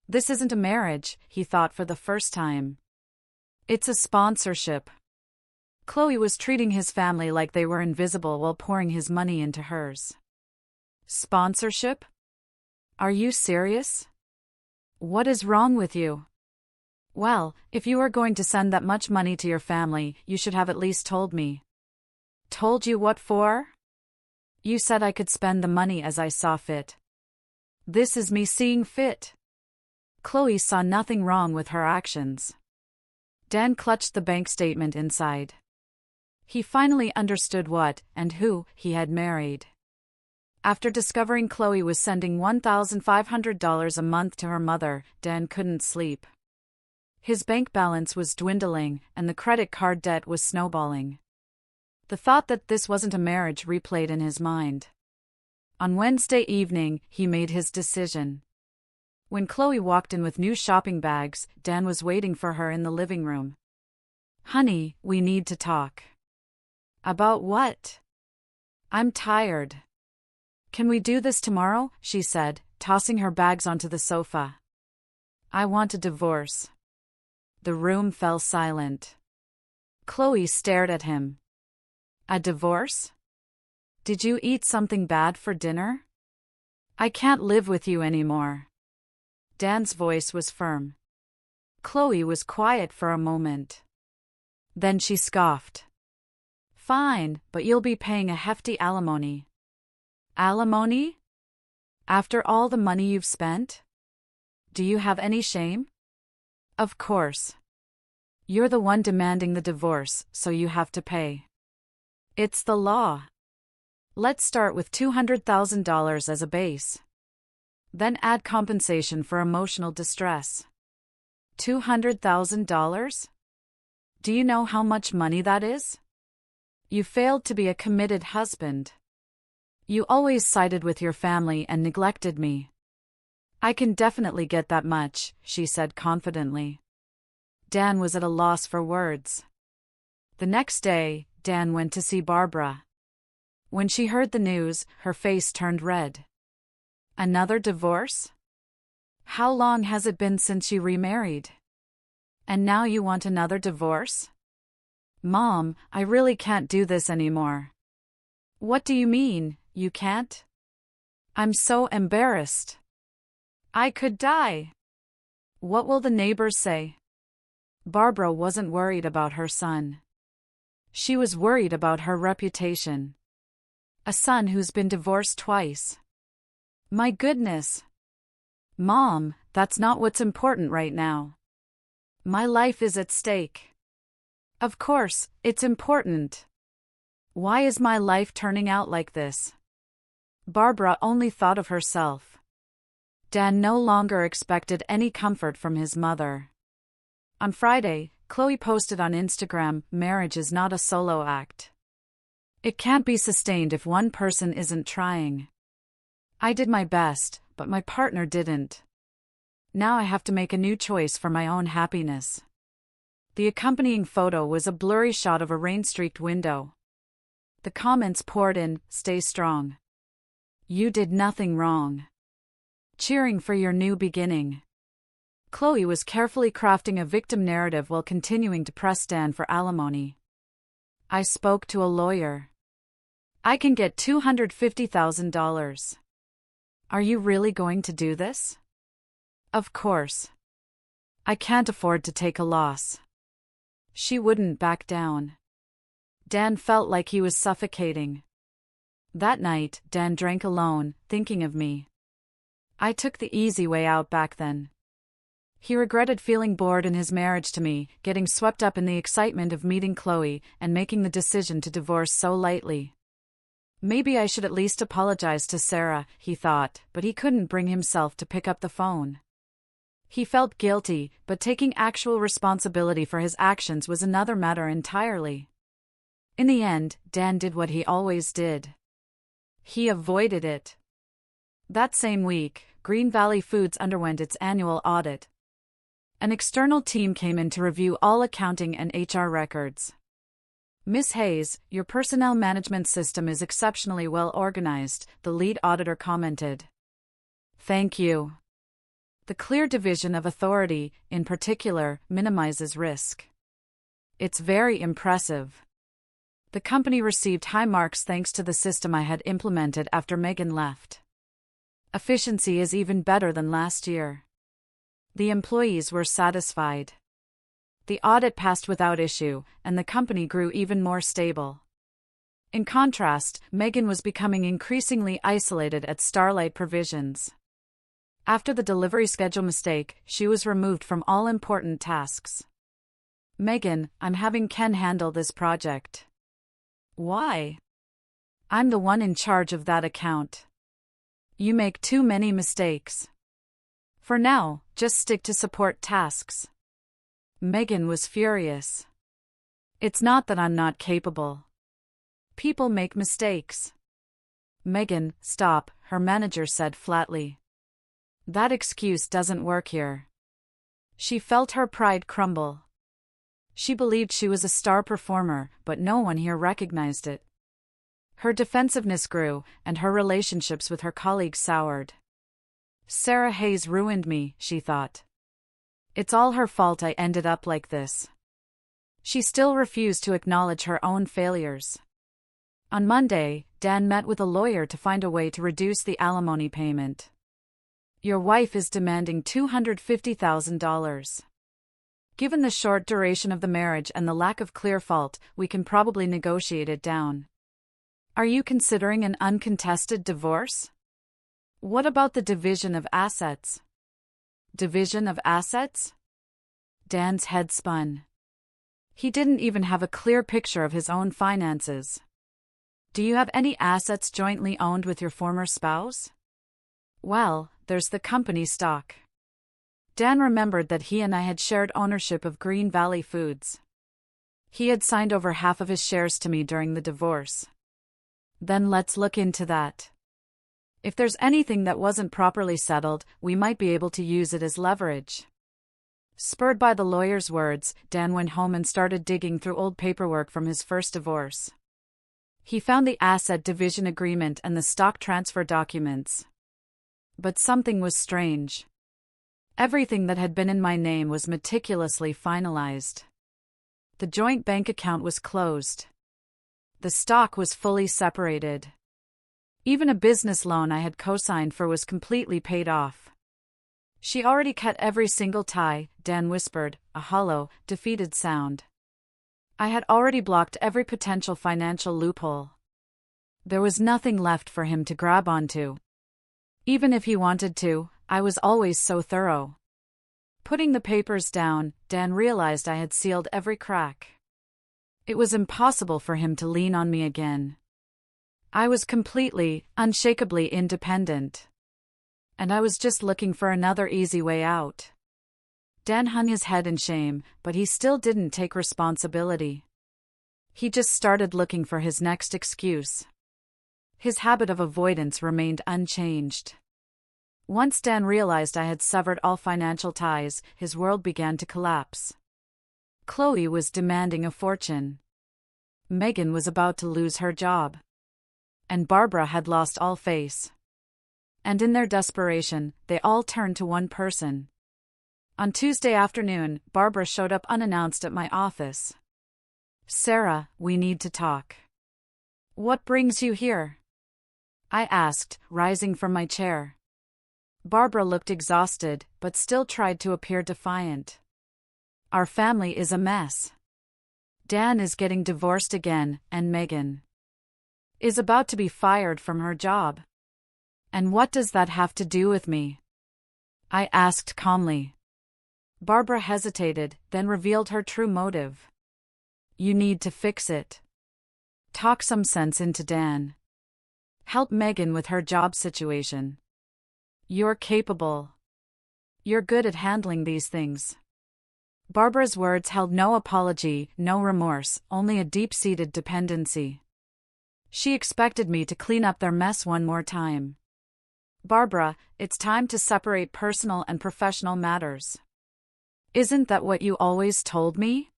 This isn't a marriage, he thought for the first time. It's a sponsorship. Chloe was treating his family like they were invisible while pouring his money into hers. Sponsorship? Are you serious? What is wrong with you? Well, if you are going to send that much money to your family, you should have at least told me. Told you what for? You said I could spend the money as I saw fit. This is me seeing fit. Chloe saw nothing wrong with her actions. Dan clutched the bank statement inside. He finally understood what, and who, he had married. After discovering Chloe was sending $1,500 a month to her mother, Dan couldn't sleep. His bank balance was dwindling, and the credit card debt was snowballing. The thought that this wasn't a marriage replayed in his mind. On Wednesday evening, he made his decision. When Chloe walked in with new shopping bags, Dan was waiting for her in the living room. Honey, we need to talk. About what? I'm tired. Can we do this tomorrow? She said, tossing her bags onto the sofa. I want a divorce. The room fell silent. Chloe stared at him. A divorce? Did you eat something bad for dinner? I can't live with you anymore. Dan's voice was firm. Chloe was quiet for a moment. Then she scoffed. Fine, but you'll be paying a hefty alimony. Alimony? After all the money you've spent? Do you have any shame? Of course. You're the one demanding the divorce, so you have to pay. It's the law. Let's start with $200,000 as a base. Then add compensation for emotional distress. $200,000? Do you know how much money that is? You failed to be a committed husband. You always sided with your family and neglected me. I can definitely get that much, she said confidently. Dan was at a loss for words. The next day, Dan went to see Barbara. When she heard the news, her face turned red. Another divorce? How long has it been since you remarried? And now you want another divorce? Mom, I really can't do this anymore. What do you mean, you can't? I'm so embarrassed. I could die. What will the neighbors say? Barbara wasn't worried about her son. She was worried about her reputation. A son who's been divorced twice. My goodness. Mom, that's not what's important right now. My life is at stake. Of course, it's important. Why is my life turning out like this? Barbara only thought of herself. Dan no longer expected any comfort from his mother. On Friday, Chloe posted on Instagram, "Marriage is not a solo act. It can't be sustained if one person isn't trying. I did my best, but my partner didn't. Now I have to make a new choice for my own happiness." The accompanying photo was a blurry shot of a rain-streaked window. The comments poured in, "Stay strong. You did nothing wrong. Cheering for your new beginning." Chloe was carefully crafting a victim narrative while continuing to press Dan for alimony. I spoke to a lawyer. I can get $250,000. Are you really going to do this? Of course. I can't afford to take a loss. She wouldn't back down. Dan felt like he was suffocating. That night, Dan drank alone, thinking of me. I took the easy way out back then. He regretted feeling bored in his marriage to me, getting swept up in the excitement of meeting Chloe, and making the decision to divorce so lightly. Maybe I should at least apologize to Sarah, he thought, but he couldn't bring himself to pick up the phone. He felt guilty, but taking actual responsibility for his actions was another matter entirely. In the end, Dan did what he always did. He avoided it. That same week, Green Valley Foods underwent its annual audit. An external team came in to review all accounting and HR records. "Ms. Hayes, your personnel management system is exceptionally well organized," the lead auditor commented. "Thank you. The clear division of authority, in particular, minimizes risk. It's very impressive." The company received high marks thanks to the system I had implemented after Megan left. Efficiency is even better than last year. The employees were satisfied. The audit passed without issue, and the company grew even more stable. In contrast, Megan was becoming increasingly isolated at Starlight Provisions. After the delivery schedule mistake, she was removed from all important tasks. "Megan, I'm having Ken handle this project." "Why?" "I'm the one in charge of that account." "You make too many mistakes. For now, just stick to support tasks." Megan was furious. "It's not that I'm not capable. People make mistakes." "Megan, stop," her manager said flatly. "That excuse doesn't work here." She felt her pride crumble. She believed she was a star performer, but no one here recognized it. Her defensiveness grew, and her relationships with her colleagues soured. "Sarah Hayes ruined me," she thought. "It's all her fault I ended up like this." She still refused to acknowledge her own failures. On Monday, Dan met with a lawyer to find a way to reduce the alimony payment. "Your wife is demanding $250,000. Given the short duration of the marriage and the lack of clear fault, we can probably negotiate it down." "Are you considering an uncontested divorce?" "What about the division of assets?" "Division of assets?" Dan's head spun. He didn't even have a clear picture of his own finances. "Do you have any assets jointly owned with your former spouse?" "Well, there's the company stock." Dan remembered that he and I had shared ownership of Green Valley Foods. He had signed over half of his shares to me during the divorce. "Then let's look into that. If there's anything that wasn't properly settled, we might be able to use it as leverage." Spurred by the lawyer's words, Dan went home and started digging through old paperwork from his first divorce. He found the asset division agreement and the stock transfer documents. But something was strange. Everything that had been in my name was meticulously finalized. The joint bank account was closed. The stock was fully separated. Even a business loan I had co-signed for was completely paid off. "She already cut every single tie," Dan whispered, a hollow, defeated sound. "I had already blocked every potential financial loophole. There was nothing left for him to grab onto. Even if he wanted to, I was always so thorough." Putting the papers down, Dan realized I had sealed every crack. It was impossible for him to lean on me again. I was completely, unshakably independent. And I was just looking for another easy way out. Dan hung his head in shame, but he still didn't take responsibility. He just started looking for his next excuse. His habit of avoidance remained unchanged. Once Dan realized I had severed all financial ties, his world began to collapse. Chloe was demanding a fortune. Megan was about to lose her job. And Barbara had lost all face. And in their desperation, they all turned to one person. On Tuesday afternoon, Barbara showed up unannounced at my office. "Sarah, we need to talk." "What brings you here?" I asked, rising from my chair. Barbara looked exhausted, but still tried to appear defiant. "Our family is a mess." Dan is getting divorced again, and Megan is about to be fired from her job. And what does that have to do with me? I asked calmly. Barbara hesitated, then revealed her true motive. You need to fix it. Talk some sense into Dan. Help Megan with her job situation. You're capable. You're good at handling these things. Barbara's words held no apology, no remorse, only a deep-seated dependency. She expected me to clean up their mess one more time. Barbara, it's time to separate personal and professional matters. Isn't that what you always told me?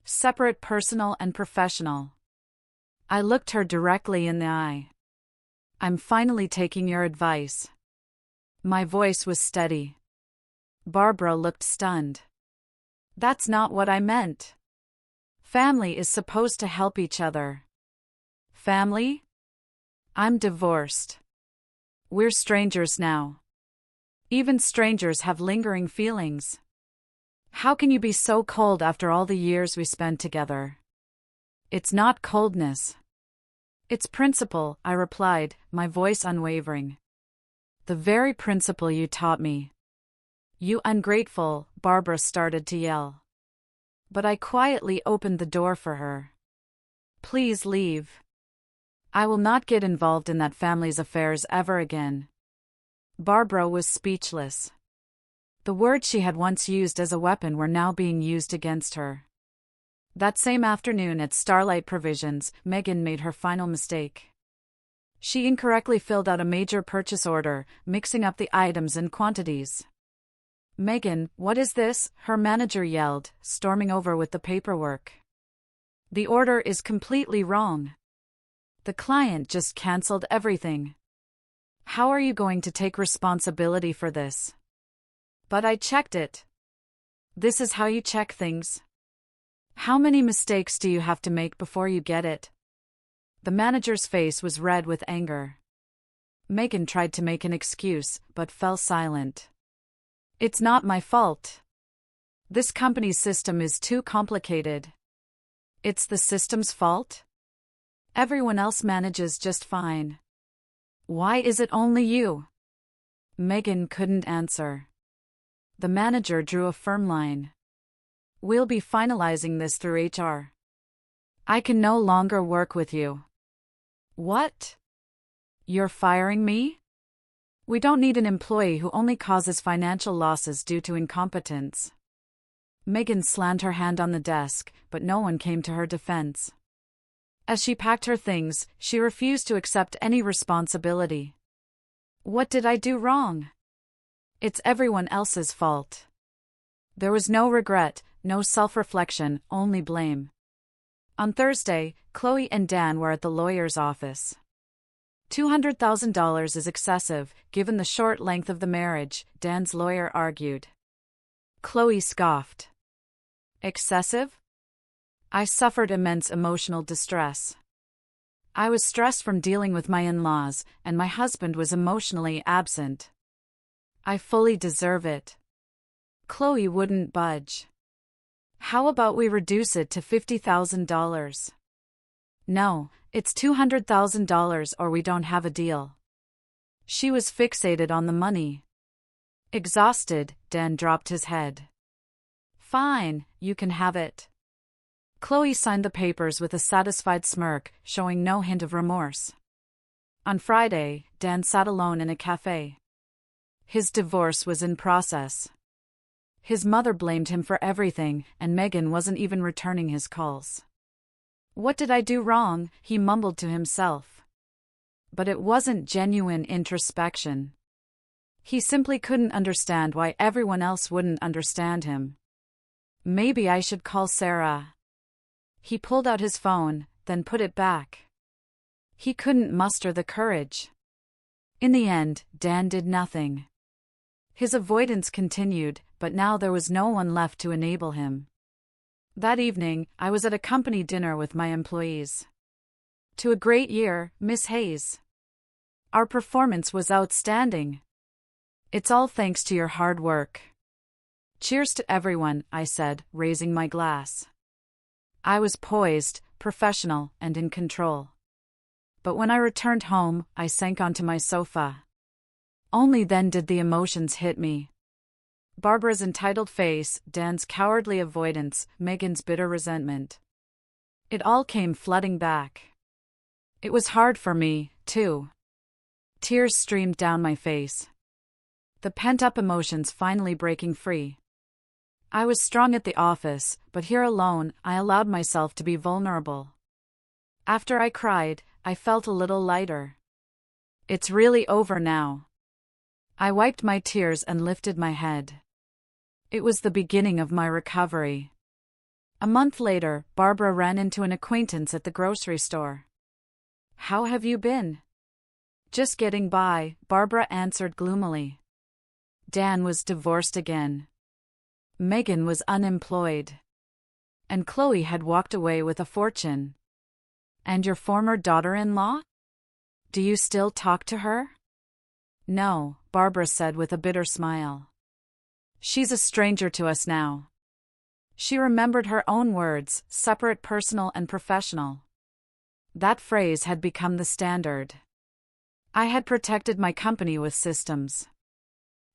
Separate personal and professional. I looked her directly in the eye. I'm finally taking your advice. My voice was steady. Barbara looked stunned. That's not what I meant. Family is supposed to help each other. Family? I'm divorced. We're strangers now. Even strangers have lingering feelings. How can you be so cold after all the years we spent together? It's not coldness. It's principle, I replied, my voice unwavering. The very principle you taught me. You ungrateful, Barbara started to yell. But I quietly opened the door for her. Please leave. I will not get involved in that family's affairs ever again. Barbara was speechless. The words she had once used as a weapon were now being used against her. That same afternoon at Starlight Provisions, Megan made her final mistake. She incorrectly filled out a major purchase order, mixing up the items and quantities. Megan, what is this? Her manager yelled, storming over with the paperwork. The order is completely wrong. The client just cancelled everything. How are you going to take responsibility for this? But I checked it. This is how you check things. How many mistakes do you have to make before you get it? The manager's face was red with anger. Megan tried to make an excuse, but fell silent. It's not my fault. This company's system is too complicated. It's the system's fault? Everyone else manages just fine. Why is it only you? Megan couldn't answer. The manager drew a firm line. We'll be finalizing this through HR. I can no longer work with you. What? You're firing me? We don't need an employee who only causes financial losses due to incompetence. Megan slammed her hand on the desk, but no one came to her defense. As she packed her things, she refused to accept any responsibility. What did I do wrong? It's everyone else's fault. There was no regret, no self-reflection, only blame. On Thursday, Chloe and Dan were at the lawyer's office. $200,000 is excessive, given the short length of the marriage, Dan's lawyer argued. Chloe scoffed. Excessive? I suffered immense emotional distress. I was stressed from dealing with my in-laws, and my husband was emotionally absent. I fully deserve it. Chloe wouldn't budge. How about we reduce it to $50,000? No, it's $200,000 or we don't have a deal. She was fixated on the money. Exhausted, Dan dropped his head. Fine, you can have it. Chloe signed the papers with a satisfied smirk, showing no hint of remorse. On Friday, Dan sat alone in a cafe. His divorce was in process. His mother blamed him for everything, and Megan wasn't even returning his calls. What did I do wrong? He mumbled to himself. But it wasn't genuine introspection. He simply couldn't understand why everyone else wouldn't understand him. Maybe I should call Sarah. He pulled out his phone, then put it back. He couldn't muster the courage. In the end, Dan did nothing. His avoidance continued, but now there was no one left to enable him. That evening, I was at a company dinner with my employees. To a great year, Miss Hayes. Our performance was outstanding. It's all thanks to your hard work. Cheers to everyone, I said, raising my glass. I was poised, professional, and in control. But when I returned home, I sank onto my sofa. Only then did the emotions hit me. Barbara's entitled face, Dan's cowardly avoidance, Megan's bitter resentment. It all came flooding back. It was hard for me, too. Tears streamed down my face. The pent-up emotions finally breaking free. I was strong at the office, but here alone, I allowed myself to be vulnerable. After I cried, I felt a little lighter. It's really over now. I wiped my tears and lifted my head. It was the beginning of my recovery. A month later, Barbara ran into an acquaintance at the grocery store. "How have you been?" "Just getting by," Barbara answered gloomily. Dan was divorced again. Megan was unemployed. And Chloe had walked away with a fortune. "And your former daughter-in-law? Do you still talk to her?" "No," Barbara said with a bitter smile. "She's a stranger to us now." She remembered her own words, separate personal and professional. That phrase had become the standard. I had protected my company with systems.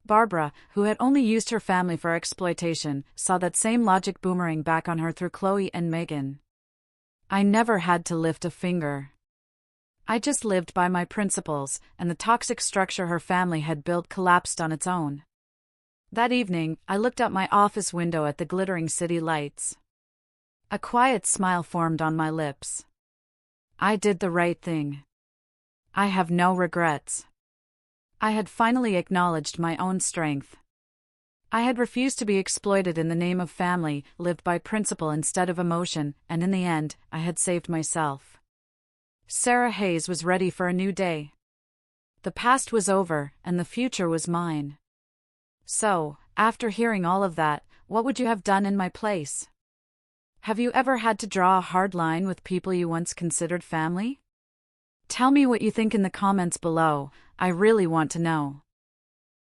Barbara, who had only used her family for exploitation, saw that same logic boomerang back on her through Chloe and Megan. I never had to lift a finger. I just lived by my principles, and the toxic structure her family had built collapsed on its own. That evening, I looked out my office window at the glittering city lights. A quiet smile formed on my lips. I did the right thing. I have no regrets. I had finally acknowledged my own strength. I had refused to be exploited in the name of family, lived by principle instead of emotion, and in the end, I had saved myself. Sarah Hayes was ready for a new day. The past was over, and the future was mine. So, after hearing all of that, what would you have done in my place? Have you ever had to draw a hard line with people you once considered family? Tell me what you think in the comments below. I really want to know.